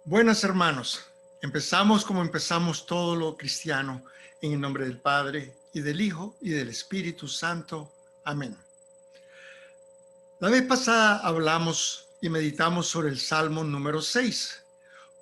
Buenas hermanos, empezamos como empezamos todo lo cristiano, en el nombre del Padre, y del Hijo, y del Espíritu Santo. Amén. La vez pasada hablamos y meditamos sobre el Salmo número 6.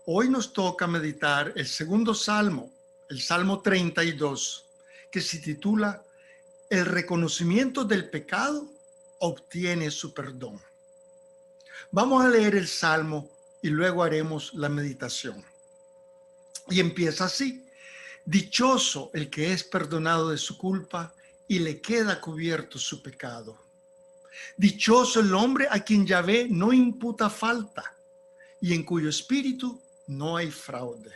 Hoy nos toca meditar el segundo Salmo, el Salmo 32, que se titula El reconocimiento del pecado obtiene su perdón. Vamos a leer el Salmo y luego haremos la meditación. Y empieza así: dichoso el que es perdonado de su culpa y le queda cubierto su pecado. Dichoso el hombre a quien Yahvé no imputa falta y en cuyo espíritu no hay fraude.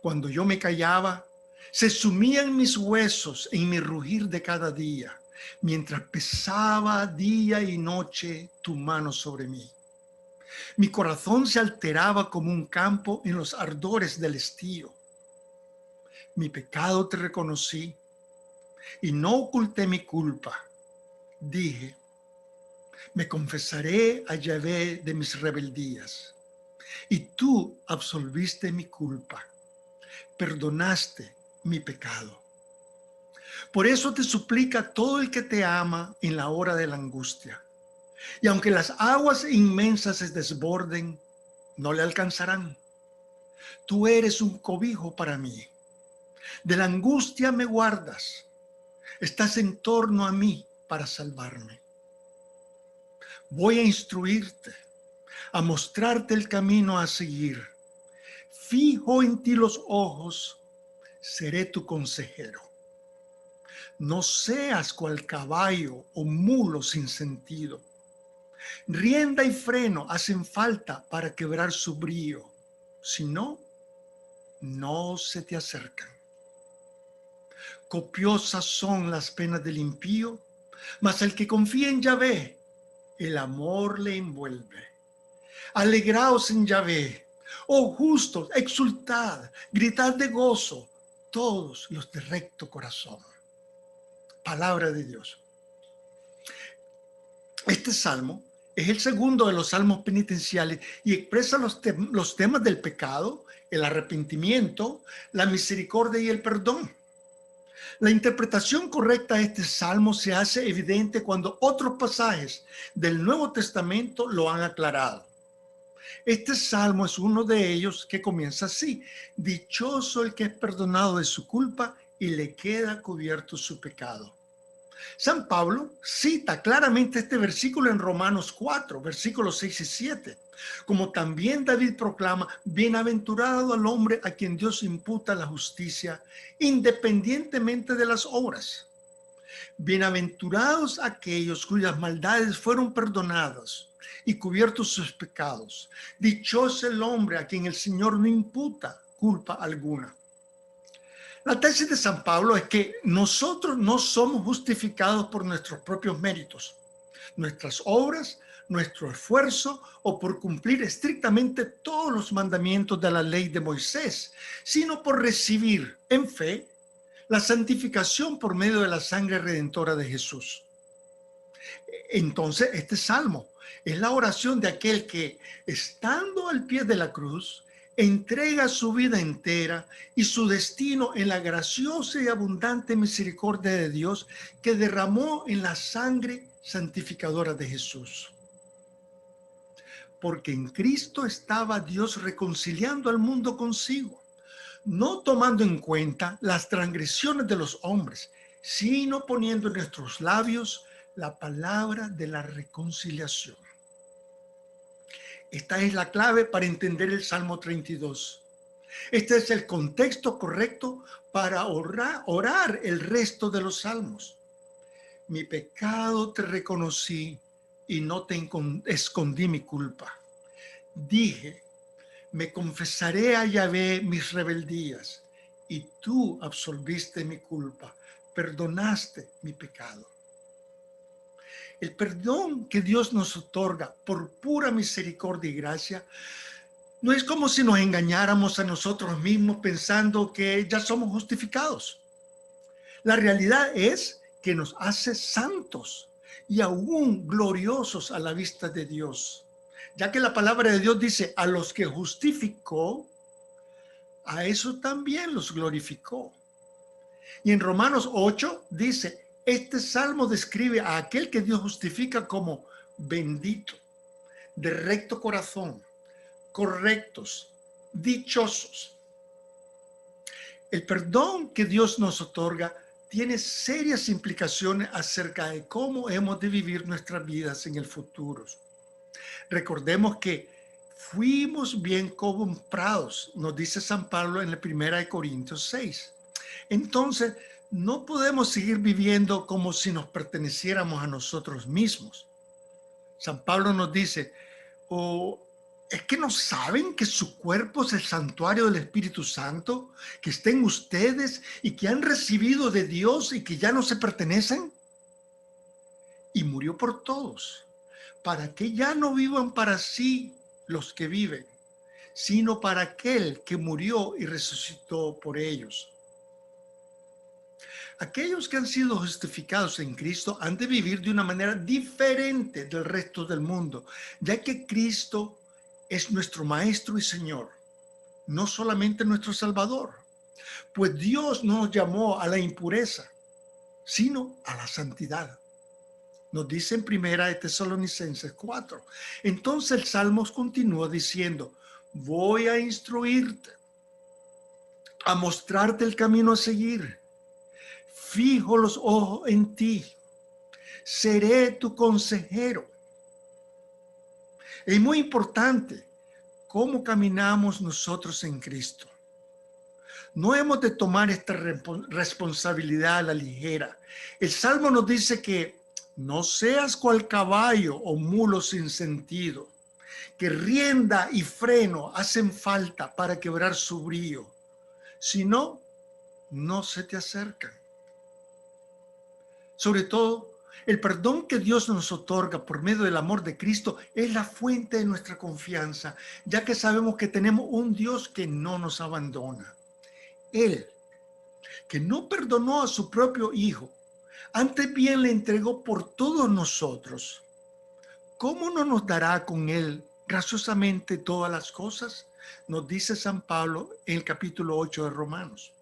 Cuando yo me callaba, se sumían mis huesos en mi rugir de cada día, mientras pesaba día y noche tu mano sobre mí. Mi corazón se alteraba como un campo en los ardores del estío. Mi pecado te reconocí y no oculté mi culpa. Dije, me confesaré a Yahvé de mis rebeldías. Y tú absolviste mi culpa, perdonaste mi pecado. Por eso te suplica todo el que te ama en la hora de la angustia. Y aunque las aguas inmensas se desborden, no le alcanzarán. Tú eres un cobijo para mí. De la angustia me guardas. Estás en torno a mí para salvarme. Voy a instruirte, a mostrarte el camino a seguir. Fijo en ti los ojos, seré tu consejero. No seas cual caballo o mulo sin sentido. Rienda y freno hacen falta para quebrar su brío. Si no, no se te acercan. Copiosas son las penas del impío, mas el que confía en Yahvé, el amor le envuelve. Alegraos en Yahvé, oh justos, exultad, gritad de gozo, todos los de recto corazón. Palabra de Dios. Este salmo es el segundo de los salmos penitenciales y expresa los temas del pecado, el arrepentimiento, la misericordia y el perdón. La interpretación correcta de este salmo se hace evidente cuando otros pasajes del Nuevo Testamento lo han aclarado. Este salmo es uno de ellos que comienza así: dichoso el que es perdonado de su culpa y le queda cubierto su pecado. San Pablo cita claramente este versículo en Romanos 4, versículos 6 y 7, como también David proclama: bienaventurado al hombre a quien Dios imputa la justicia, independientemente de las obras. Bienaventurados aquellos cuyas maldades fueron perdonadas y cubiertos sus pecados. Dichoso el hombre a quien el Señor no imputa culpa alguna. La tesis de San Pablo es que nosotros no somos justificados por nuestros propios méritos, nuestras obras, nuestro esfuerzo o por cumplir estrictamente todos los mandamientos de la ley de Moisés, sino por recibir en fe la santificación por medio de la sangre redentora de Jesús. Entonces, este salmo es la oración de aquel que, estando al pie de la cruz, entrega su vida entera y su destino en la graciosa y abundante misericordia de Dios que derramó en la sangre santificadora de Jesús. Porque en Cristo estaba Dios reconciliando al mundo consigo, no tomando en cuenta las transgresiones de los hombres, sino poniendo en nuestros labios la palabra de la reconciliación. Esta es la clave para entender el Salmo 32. Este es el contexto correcto para orar el resto de los salmos. Mi pecado te reconocí y no te escondí mi culpa. Dije, me confesaré a Yahvé mis rebeldías y tú absolviste mi culpa, perdonaste mi pecado. El perdón que Dios nos otorga por pura misericordia y gracia no es como si nos engañáramos a nosotros mismos pensando que ya somos justificados. La realidad es que nos hace santos y aún gloriosos a la vista de Dios. ya que la palabra de Dios dice, a los que justificó, a eso también los glorificó. Y en Romanos 8 dice, este salmo describe a aquel que Dios justifica como bendito, de recto corazón, correctos, dichosos. El perdón que Dios nos otorga tiene serias implicaciones acerca de cómo hemos de vivir nuestras vidas en el futuro. Recordemos que fuimos bien comprados, nos dice San Pablo en la 1 Corintios 6. Entonces, no podemos seguir viviendo como si nos perteneciéramos a nosotros mismos. San Pablo nos dice, ¿es que no saben que su cuerpo es el santuario del Espíritu Santo, que está en ustedes y que han recibido de Dios y que ya no se pertenecen? Y murió por todos, para que ya no vivan para sí los que viven, sino para aquel que murió y resucitó por ellos. Aquellos que han sido justificados en Cristo han de vivir de una manera diferente del resto del mundo, ya que Cristo es nuestro Maestro y Señor, no solamente nuestro Salvador. Pues Dios no nos llamó a la impureza, sino a la santidad. Nos dice en 1 Tesalonicenses 4. Entonces el Salmos continúa diciendo, voy a instruirte, a mostrarte el camino a seguir. Fijo los ojos en ti, seré tu consejero. Es muy importante cómo caminamos nosotros en Cristo. No hemos de tomar esta responsabilidad a la ligera. El Salmo nos dice que no seas cual caballo o mulo sin sentido, que rienda y freno hacen falta para quebrar su brío. Si no, no se te acercan. Sobre todo, el perdón que Dios nos otorga por medio del amor de Cristo es la fuente de nuestra confianza, ya que sabemos que tenemos un Dios que no nos abandona. Él, que no perdonó a su propio Hijo, antes bien le entregó por todos nosotros, ¿cómo no nos dará con Él graciosamente todas las cosas? Nos dice San Pablo en el capítulo 8 de Romanos.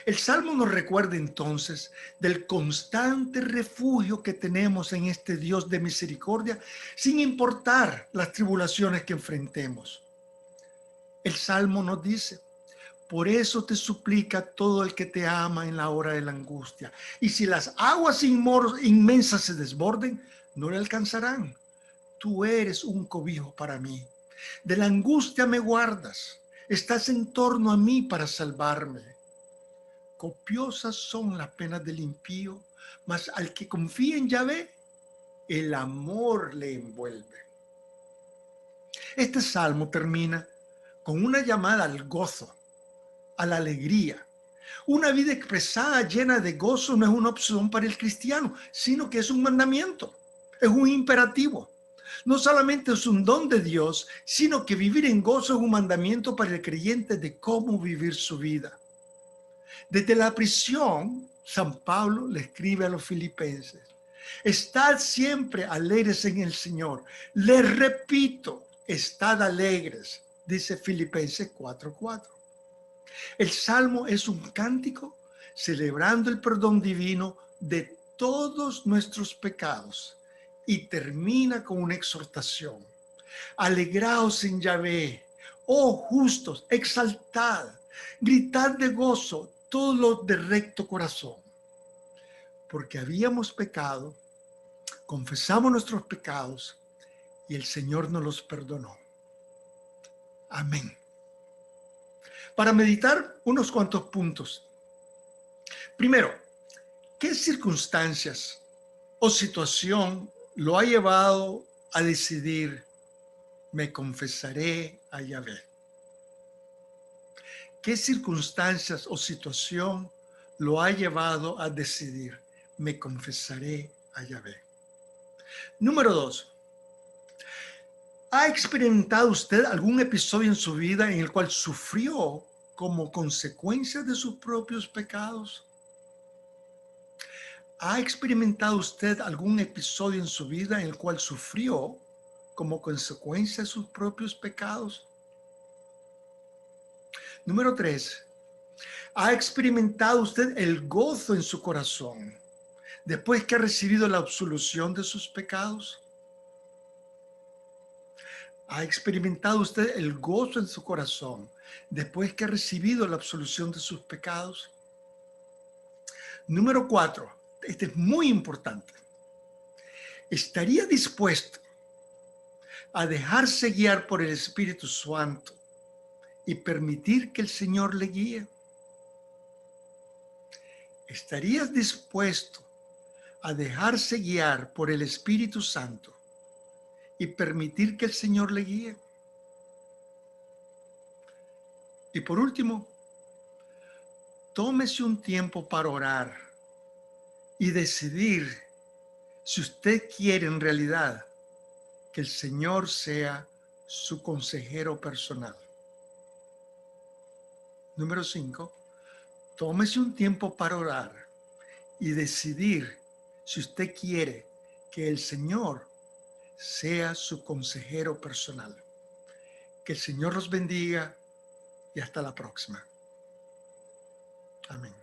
El Salmo nos recuerda entonces del constante refugio que tenemos en este Dios de misericordia, sin importar las tribulaciones que enfrentemos. El Salmo nos dice, por eso te suplica todo el que te ama en la hora de la angustia. Y si las aguas inmensas se desborden, no le alcanzarán. Tú eres un cobijo para mí. De la angustia me guardas. Estás en torno a mí para salvarme. Copiosas son las penas del impío, mas al que confía en Yahvé, el amor le envuelve. Este salmo termina con una llamada al gozo, a la alegría. Una vida expresada llena de gozo no es una opción para el cristiano, sino que es un mandamiento, es un imperativo. No solamente es un don de Dios, sino que vivir en gozo es un mandamiento para el creyente de cómo vivir su vida. Desde la prisión, San Pablo le escribe a los filipenses, estad siempre alegres en el Señor. Les repito, estad alegres, dice Filipenses 4:4. El Salmo es un cántico celebrando el perdón divino de todos nuestros pecados y termina con una exhortación. Alegraos en Yahvé, oh justos, exaltad, gritad de gozo todos los de recto corazón. Porque habíamos pecado, confesamos nuestros pecados y el Señor nos los perdonó. Amén. Para meditar unos cuantos puntos. Primero, ¿qué circunstancias o situación lo ha llevado a decidir, me confesaré a Yahvé? ¿Qué circunstancias o situación lo ha llevado a decidir, me confesaré a Yahvé? Número 2. ¿Ha experimentado usted algún episodio en su vida en el cual sufrió como consecuencia de sus propios pecados? ¿Ha experimentado usted algún episodio en su vida en el cual sufrió como consecuencia de sus propios pecados? Número 3. ¿Ha experimentado usted el gozo en su corazón después que ha recibido la absolución de sus pecados? ¿Ha experimentado usted el gozo en su corazón después que ha recibido la absolución de sus pecados? Número 4. Este es muy importante. ¿Estaría dispuesto a dejarse guiar por el Espíritu Santo y permitir que el Señor le guíe? ¿Estarías dispuesto a dejarse guiar por el Espíritu Santo y permitir que el Señor le guíe? Y por último, tómese un tiempo para orar y decidir si usted quiere en realidad que el Señor sea su consejero personal. Número 5. Tómese un tiempo para orar y decidir si usted quiere que el Señor sea su consejero personal. Que el Señor los bendiga y hasta la próxima. Amén.